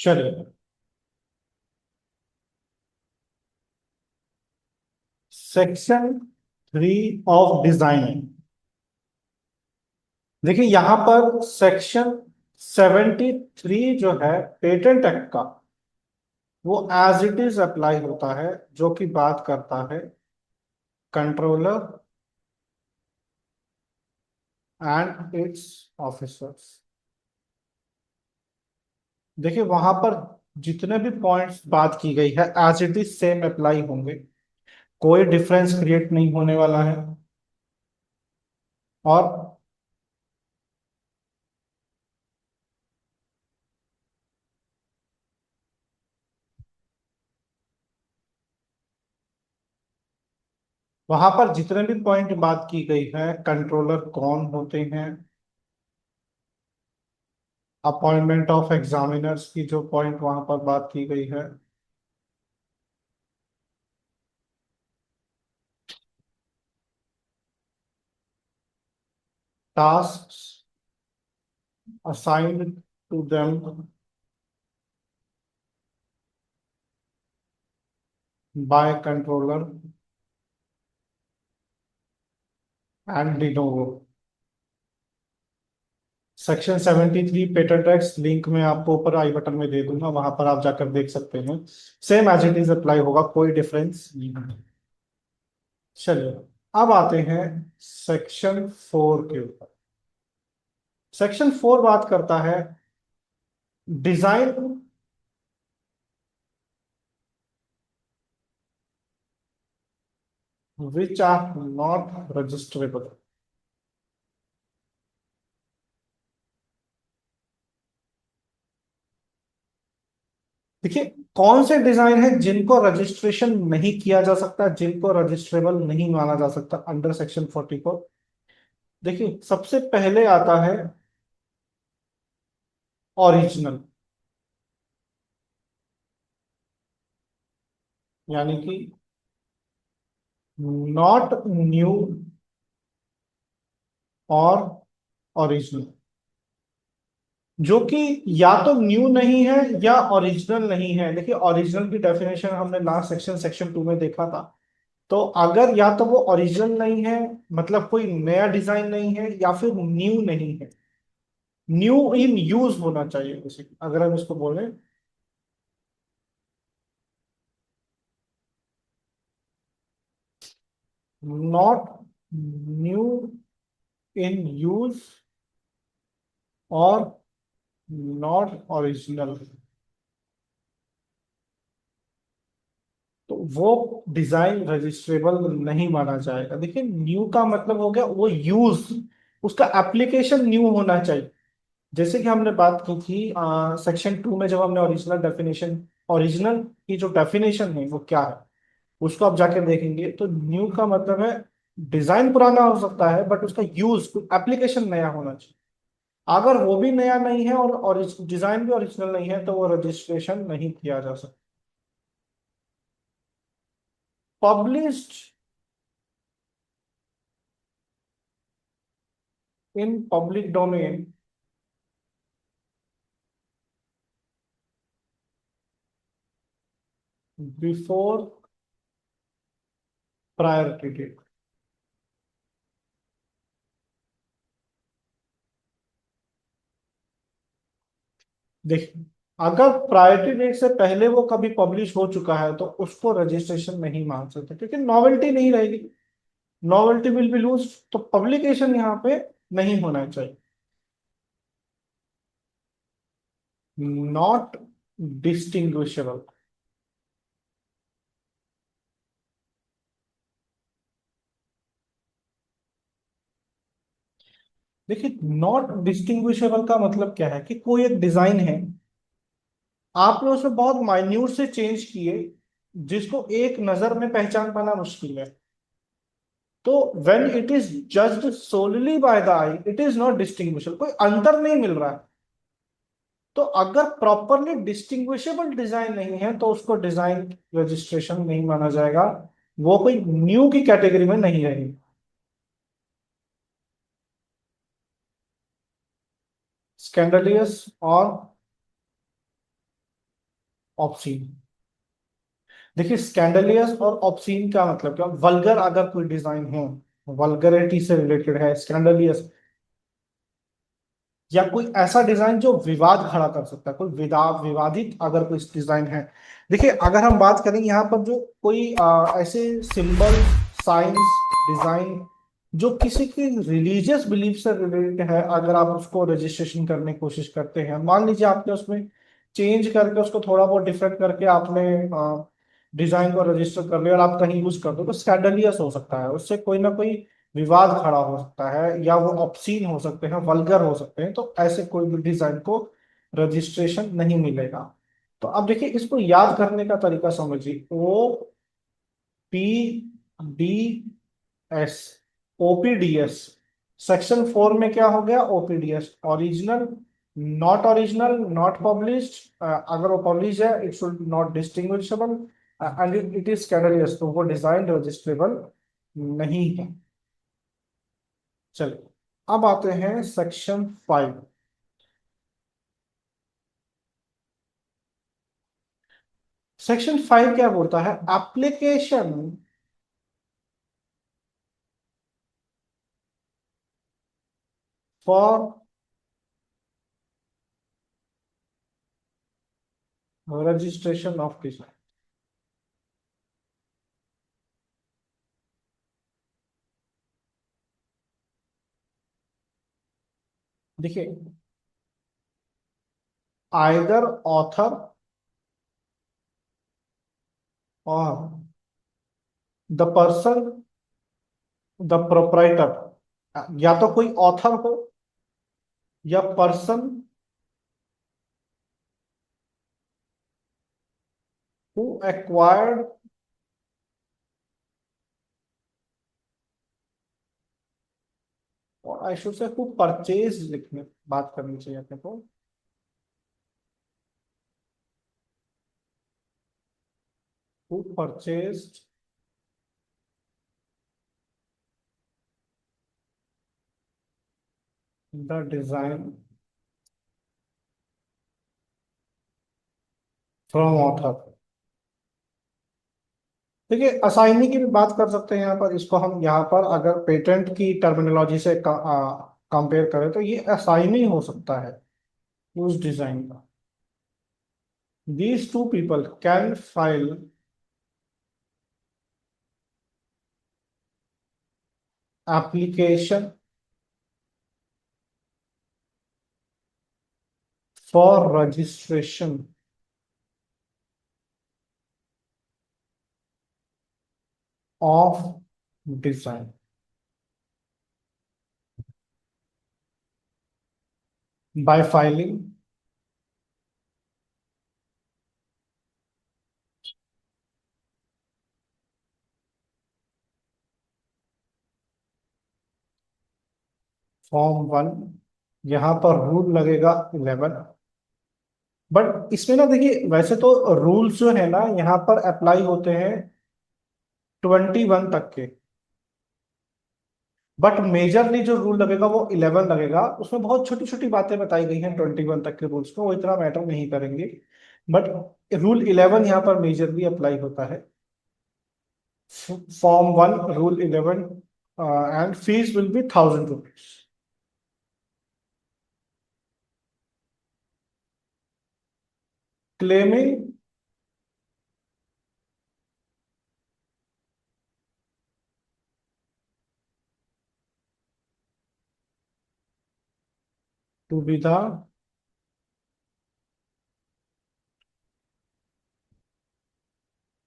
चलिए, section 3 of designing. देखिए यहां पर सेक्शन 73 जो है पेटेंट एक्ट का, वो एज इट इज अप्लाई होता है, जो कि बात करता है कंट्रोलर एंड इट्स ऑफिसर्स। देखिए वहां पर जितने भी पॉइंट्स बात की गई है as it is same apply होंगे, कोई डिफरेंस क्रिएट नहीं होने वाला है। और वहां पर जितने भी पॉइंट बात की गई है, कंट्रोलर कौन होते हैं, अपॉइंटमेंट ऑफ एग्जामिनर्स की जो पॉइंट वहां पर बात की गई है, task assigned to them by controller and de novo. Section 73 patent act link में आपको ऊपर आई बटन में दे दूंगा, वहां पर आप जाकर देख सकते हैं। Same as it is apply होगा, कोई डिफरेंस नहीं है। चलिए, अब आते हैं सेक्शन 4 के ऊपर। सेक्शन 4 बात करता है design which are not registrable. देखिए कौन से डिजाइन है जिनको रजिस्ट्रेशन नहीं किया जा सकता, जिनको रजिस्ट्रेबल नहीं माना जा सकता अंडर सेक्शन 44। देखिए सबसे पहले आता है ओरिजिनल, यानी कि नॉट न्यू और ओरिजिनल, जो कि या तो न्यू नहीं है या ओरिजिनल नहीं है। देखिए ओरिजिनल की डेफिनेशन हमने लास्ट सेक्शन 2 में देखा था। तो अगर या तो वो ओरिजिनल नहीं है, मतलब कोई नया डिजाइन नहीं है, या फिर न्यू नहीं है, न्यू इन यूज होना चाहिए उसे, अगर हम इसको बोले। नॉट न्यू इन यूज और नॉट ओरिजिनल, तो वो डिजाइन रजिस्ट्रेबल नहीं माना जाएगा। देखिए न्यू का मतलब हो गया वो यूज, उसका एप्लीकेशन न्यू होना चाहिए। जैसे कि हमने बात की थी सेक्शन 2 में, जब हमने ओरिजिनल की जो डेफिनेशन है वो क्या है, उसको आप जाके देखेंगे तो न्यू का मतलब है डिजाइन पुराना हो सकता है बट उसका यूज एप्लीकेशन नया होना चाहिए। अगर वो भी नया नहीं है और डिजाइन भी ओरिजिनल नहीं है, तो वो रजिस्ट्रेशन नहीं किया जा सकता। Published in public domain before priority date. देखिए अगर प्रायोरिटी डेट से पहले वो कभी पब्लिश हो चुका है तो उसको रजिस्ट्रेशन नहीं मान सकते, क्योंकि नॉवेल्टी नहीं रहेगी, नॉवेल्टी विल बी लूज। तो पब्लिकेशन यहाँ पे नहीं होना चाहिए। Not distinguishable. देखिए नॉट डिस्टिंग्विशेबल का मतलब क्या है कि कोई एक डिजाइन है, आपने उसमें बहुत माइन्यूट से चेंज किए, जिसको एक नजर में पहचान पाना मुश्किल है। तो when it is judged solely by the I, it is not distinguishable, कोई अंतर नहीं मिल रहा है। तो अगर प्रॉपरली डिस्टिंग्विशेबल डिजाइन नहीं है तो उसको डिजाइन रजिस्ट्रेशन नहीं माना जाएगा, वो कोई न्यू की कैटेगरी में नहीं रहेगी। स्कैंडलियस और ऑब्सीन। देखिए स्कैंडलियस और ऑब्सीन का मतलब क्या, वल्गर अगर कोई डिजाइन है, वल्गरिटी से रिलेटेड है, स्कैंडलियस, या कोई ऐसा डिजाइन जो विवाद खड़ा कर सकता है, कोई विवादित अगर कोई डिजाइन है। देखिए अगर हम बात करें यहाँ पर जो कोई ऐसे सिंबल्स, साइंस, डिजाइन जो किसी की रिलीजियस बिलीफ से रिलेटेड है, अगर आप उसको रजिस्ट्रेशन करने की कोशिश करते हैं, मान लीजिए आपने उसमें चेंज करके उसको थोड़ा बहुत डिफरेंट करके आपने डिजाइन को रजिस्टर कर लिया और आप कहीं यूज कर दो, तो स्कैंडलियस हो सकता है, उससे कोई ना कोई विवाद खड़ा हो सकता है, या वो ऑब्सीन हो सकते हैं, वल्गर हो सकते हैं, तो ऐसे कोई भी डिजाइन को रजिस्ट्रेशन नहीं मिलेगा। तो अब देखिए इसको याद करने का तरीका समझिए। OPDS, OPDS, सेक्शन 4 में क्या हो गया, OPDS, original, not original, not published, अगर वो पब्लिश है it should not distinguishable, and it is categories, तो वो डिजाइन रजिस्ट्रेबल नहीं है। चलिए अब आते हैं सेक्शन 5। सेक्शन 5 क्या बोलता है, application for registration of design. देखिए आइदर ऑथर और द पर्सन, द प्रोप्राइटर, या तो कोई ऑथर हो या पर्सन हु एक्वायर्ड, और I should say who purchase, लिखने बात करनी चाहिए अपने को, who purchase the design from author. देखिए असाइनी की भी बात कर सकते हैं यहाँ पर, इसको हम यहाँ पर अगर पेटेंट की टर्मिनोलॉजी से कंपेयर करें तो ये असाइनी हो सकता है उस डिजाइन का। These two people can file application for registration of design by filing Form 1। यहाँ पर रूल लगेगा 11। बट इसमें ना देखिए वैसे तो रूल्स जो है ना यहाँ पर अप्लाई होते हैं 21 तक के, बट मेजरली जो रूल लगेगा वो 11 लगेगा। उसमें बहुत छोटी छोटी बातें बताई गई हैं 21 तक के रूल्स में, वो इतना मैटर नहीं करेंगे, बट रूल 11 यहाँ पर मेजरली अप्लाई होता है। Form 1 rule 11, and fees will be 1000 rupees. Claiming to be the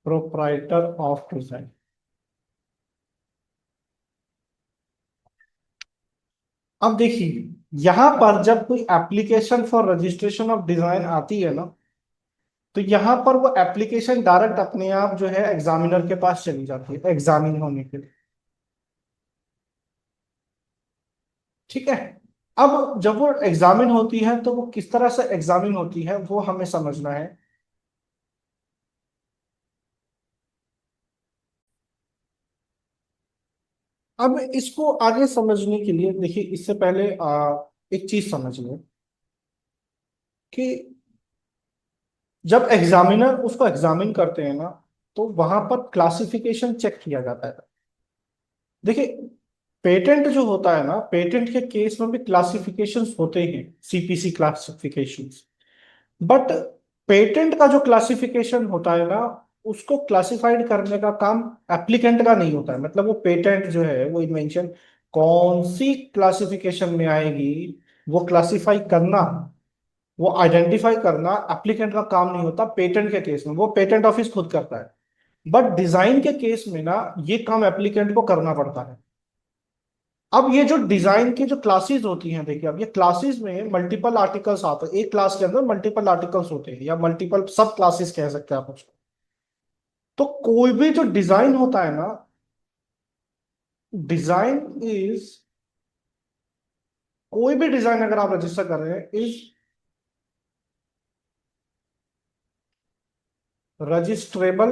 proprietor of design. अब देखिए यहां पर जब कोई application for registration of design आती है ना, तो यहां पर वो एप्लीकेशन डायरेक्ट अपने आप जो है एग्जामिनर के पास चली जाती है एग्जामिन होने के लिए। ठीक है। अब जब वो एग्जामिन होती है तो वो किस तरह से एग्जामिन होती है वो हमें समझना है। अब इसको आगे समझने के लिए देखिए इससे पहले एक चीज समझ लें कि जब एग्जामिनर उसको एग्जामिन करते हैं ना, तो वहां पर क्लासिफिकेशन चेक किया जाता है। देखिए, पेटेंट जो होता है ना, पेटेंट के केस में भी क्लासिफिकेशंस होते हैं, सीपीसी क्लासिफिकेशंस। बट पेटेंट का जो क्लासिफिकेशन होता है ना, उसको क्लासिफाइड करने का काम एप्लीकेंट का नहीं होता है। मतलब वो पेटेंट जो है, वो इन्वेंशन कौन सी क्लासिफिकेशन में आएगी, वो क्लासिफाई करना, वो आइडेंटिफाई करना एप्लीकेंट का काम नहीं होता। पेटेंट के केस में वो पेटेंट ऑफिस खुद करता है। बट डिजाइन के केस में ना, ये काम एप्लीकेंट को करना पड़ता है। अब ये जो डिजाइन की जो क्लासेस होती हैं, देखिए, अब ये क्लासेस में मल्टीपल आर्टिकल्स आते हैं, एक क्लास के अंदर मल्टीपल आर्टिकल्स होते हैं, या मल्टीपल सब क्लासेस कह सकते हैं आप उसको। तो कोई भी जो डिजाइन होता है ना, डिजाइन इज, कोई भी डिजाइन अगर आप रजिस्टर कर रहे हैं, is registrable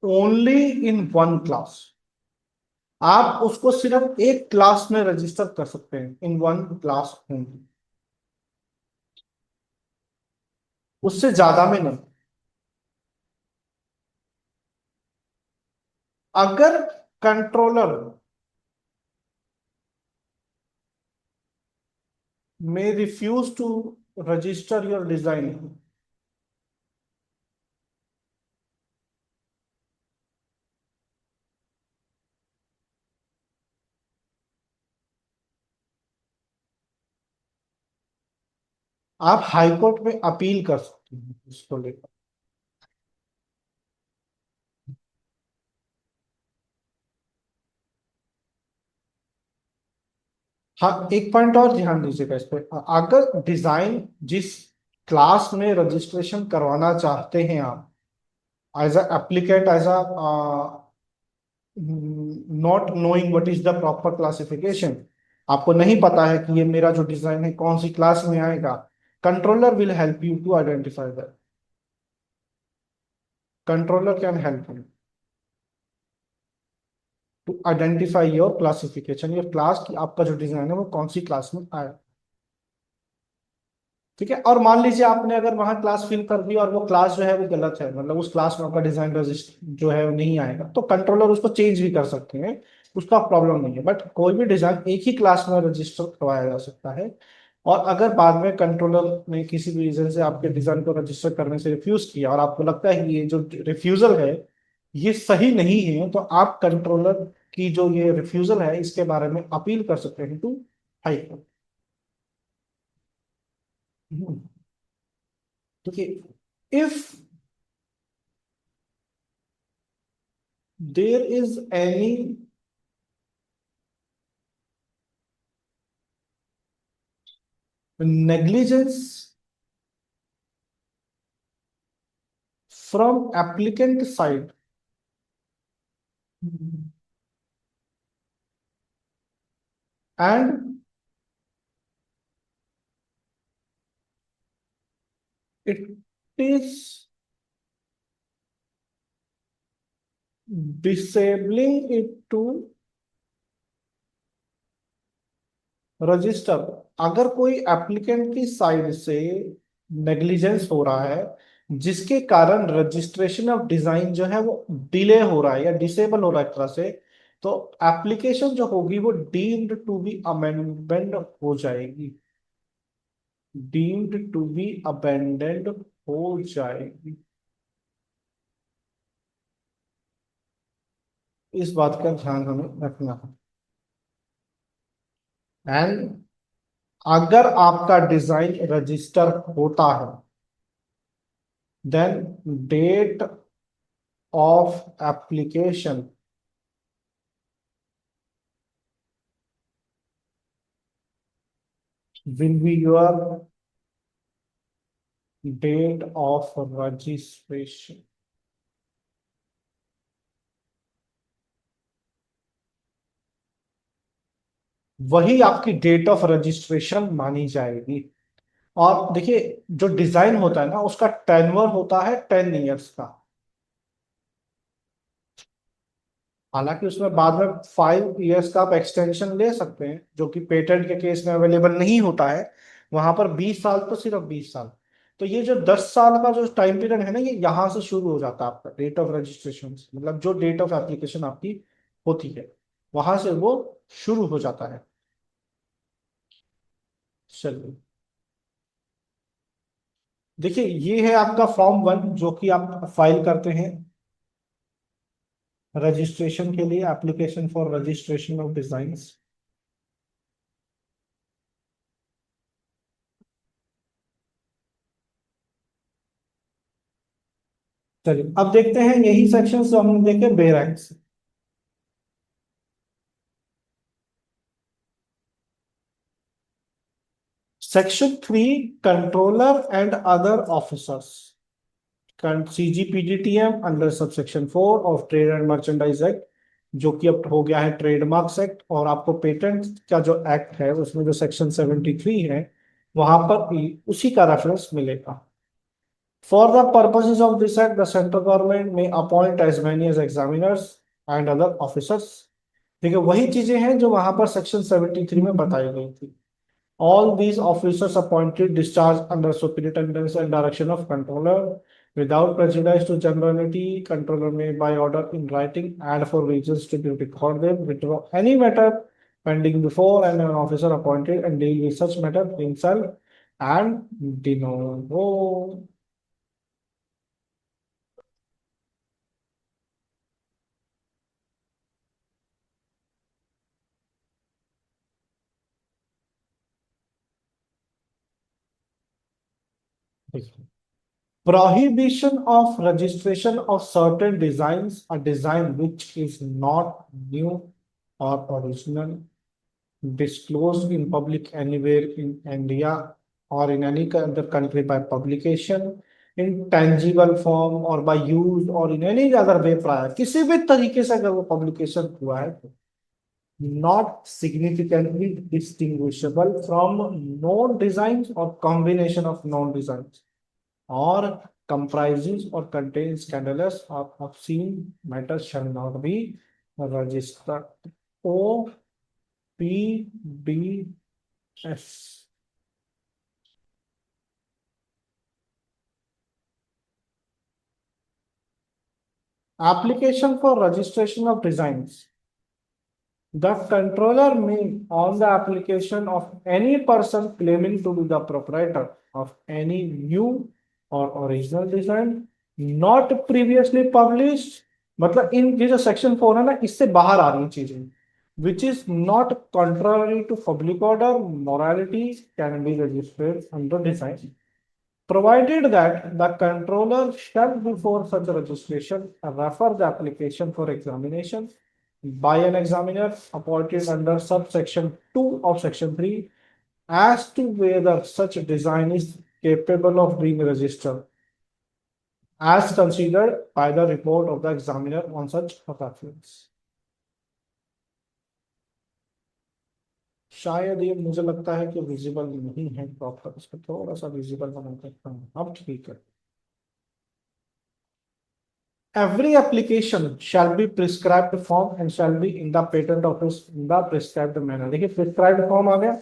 only in one class. आप उसको सिर्फ एक क्लास में रजिस्टर कर सकते हैं, इन वन क्लास ओनली, उससे ज्यादा में नहीं। अगर controller may refuse to register your design, आप हाई कोर्ट में अपील कर सकते हैं इसको लेकर। हाँ, एक पॉइंट और ध्यान दीजिएगा इस पे। अगर डिजाइन जिस क्लास में रजिस्ट्रेशन करवाना चाहते हैं आप, as a applicant, as a not knowing what is the proper classification, आपको नहीं पता है कि ये मेरा जो डिजाइन है कौन सी क्लास में आएगा, controller will help you to identify that. Controller can help you to identify your classification, your class, की आपका जो डिजाइन है वो कौन सी क्लास में आया। ठीक है। और मान लीजिए आपने अगर वहां क्लास फिल कर दी और वो क्लास जो है वो गलत है, मतलब उस क्लास में आपका डिजाइन रजिस्टर जो है वो नहीं आएगा, तो कंट्रोलर उसको चेंज भी कर सकते हैं, उसका प्रॉब्लम नहीं है। बट कोई भी डिजाइन एक ही क्लास में रजिस्टर करवाया जा सकता है। और अगर बाद में कंट्रोलर ने किसी भी रीजन से आपके डिजाइन को रजिस्टर करने से रिफ्यूज किया, और आपको लगता है कि ये जो रिफ्यूजल है ये सही नहीं है, तो आप कंट्रोलर की जो ये रिफ्यूजल है इसके बारे में अपील कर सकते हैं टू हाई कोर्ट। देखिए, if there is any negligence from applicant side, and it is disabling it to register, अगर कोई एप्लीकेंट की साइड से नेग्लिजेंस हो रहा है जिसके कारण रजिस्ट्रेशन ऑफ डिजाइन जो है वो डिले हो रहा है या डिसेबल हो रहा है एक तरह से, तो एप्लीकेशन जो होगी वो डीम्ड टू बी अमेंडमेंट हो जाएगी, डीम्ड टू बी अबेंडेंड हो जाएगी। इस बात का ध्यान हमें रखना है। एंड अगर आपका डिजाइन रजिस्टर होता है, then date of application will be your date of registration. वही आपकी डेट ऑफ रजिस्ट्रेशन मानी जाएगी। और देखिए, जो डिजाइन होता है ना, उसका टेन्योर होता है 10 ईयर्स का। हालांकि उसमें बाद में 5 ईयर्स का आप एक्सटेंशन ले सकते हैं, जो कि पेटेंट के केस में अवेलेबल नहीं होता है। वहां पर 20 साल तो सिर्फ 20 साल। तो ये जो 10 साल का जो टाइम पीरियड है ना, ये यहाँ से शुरू हो जाता है आपका डेट ऑफ रजिस्ट्रेशन से, मतलब जो डेट ऑफ एप्लीकेशन आपकी होती है वहां से वो शुरू हो जाता है। चलिए, देखिए ये है आपका फॉर्म 1 जो कि आप फाइल करते हैं रजिस्ट्रेशन के लिए, application for registration of designs. चलिए अब देखते हैं यही सेक्शन जो हमने देखे बे रैंक्स। Section 3, controller and other officers, CGPDTM under subsection 4 of trade and merchandise act, जो कि अब हो गया है ट्रेडमार्क्स एक्ट। और आपको पेटेंट का जो एक्ट है उसमें जो सेक्शन 73 है वहां पर भी उसी का रेफरेंस मिलेगा। For the purposes of this act, the central government may appoint as many as examiners and other officers। देखिए वही चीजें हैं जो वहां पर सेक्शन 73 में बताई गई थी। All these officers appointed discharge under superintendence and direction of controller without prejudice to generality. Controller may by order in writing and for reasons to be recorded withdraw any matter pending before and an officer appointed and deal with such matter himself and de novo। Prohibition of registration of certain designs, a design which is not new or original, disclosed in public anywhere in India or in any other country by publication, in tangible form or by use or in any other way prior, किसी भी तरीके से अगर वो publication हुआ है तो not significantly distinguishable from known designs or combination of known designs, or comprises or contains scandalous or obscene matter shall not be registered। OPDS। Application for registration of designs. The controller may, on the application of any person claiming to be the proprietor of any new or original design not previously published, मतलब इन ये जो section 4 है ना इससे बाहर आ रही चीजें, which is not contrary to public order morality can be registered under design, provided that the controller shall before such registration refer the application for examination by an examiner appointed under subsection 2 of section 3 as to whether such design is capable of being registered as considered by the report of the examiner on such reference। शायद ये मुझे लगता है कि visible नहीं है proper, इसको थोड़ा सा विजिबल बना सकता हूँ, अब ठीक है। Every application shall be prescribed form and shall be in the patent office in the prescribed manner। देखिए प्रिस्क्राइब्ड फॉर्म आ गया,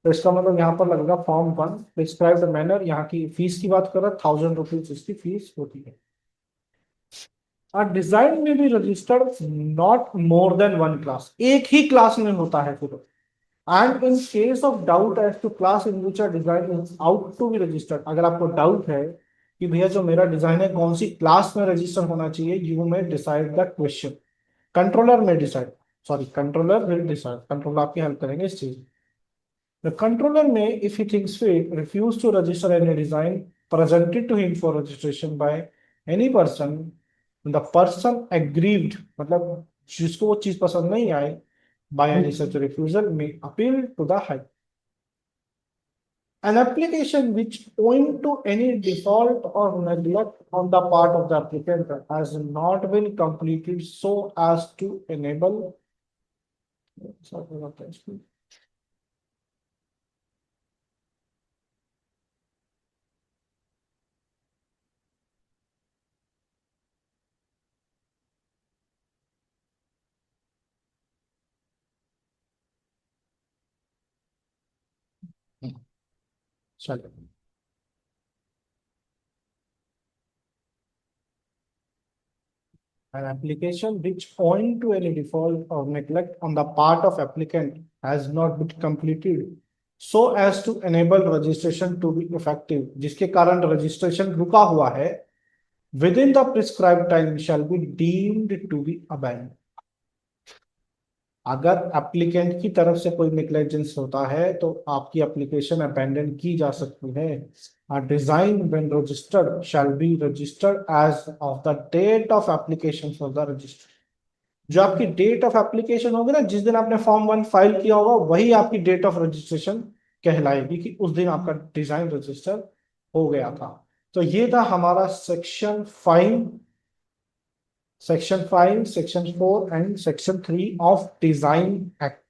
तो इसका मतलब यहाँ पर लगेगा फॉर्म 1 प्रिस्क्राइब्ड मैनर। यहाँ की फीस की बात कर रहा है, ₹1000 इसकी फीस होती है। A design may be registered not more than one class, एक ही क्लास में होता है फिर। And in case of doubt as to class in which a design is out to be registered, अगर आपको डाउट है कि भैया जो मेरा डिजाइन है कौन सी क्लास में रजिस्टर होना चाहिए, you may decide the question. Controller may decide, sorry controller will decide, controller आपकी हेल्प करेंगे इस चीज। The controller may if he thinks fit refuse to register any design presented to him for registration by any person, the person aggrieved मतलब जिसको वो चीज पसंद नहीं आए, by any such refusal may appeal to the high। An application which, owing to any default or neglect on the part of the applicant, has not been completed so as to enable। चलो An application which owing to any default or neglect on the part of applicant has not been completed so as to enable registration to be effective, जिसके कारण registration रुका हुआ है, within the prescribed time shall be deemed to be abandoned. अगर applicant की तरफ से कोई नेग्लिजेंस होता है तो आपकी एप्लीकेशन अबैंडन की जा सकती है. Design when registered shall be registered as of the date of application for the register. जो आपकी डेट ऑफ एप्लीकेशन होगी ना, जिस दिन आपने फॉर्म 1 फाइल किया होगा, वही आपकी डेट ऑफ रजिस्ट्रेशन कहलाएगी कि उस दिन आपका डिजाइन रजिस्टर हो गया था. तो ये था हमारा section 5, section 4 and section 3 of design act.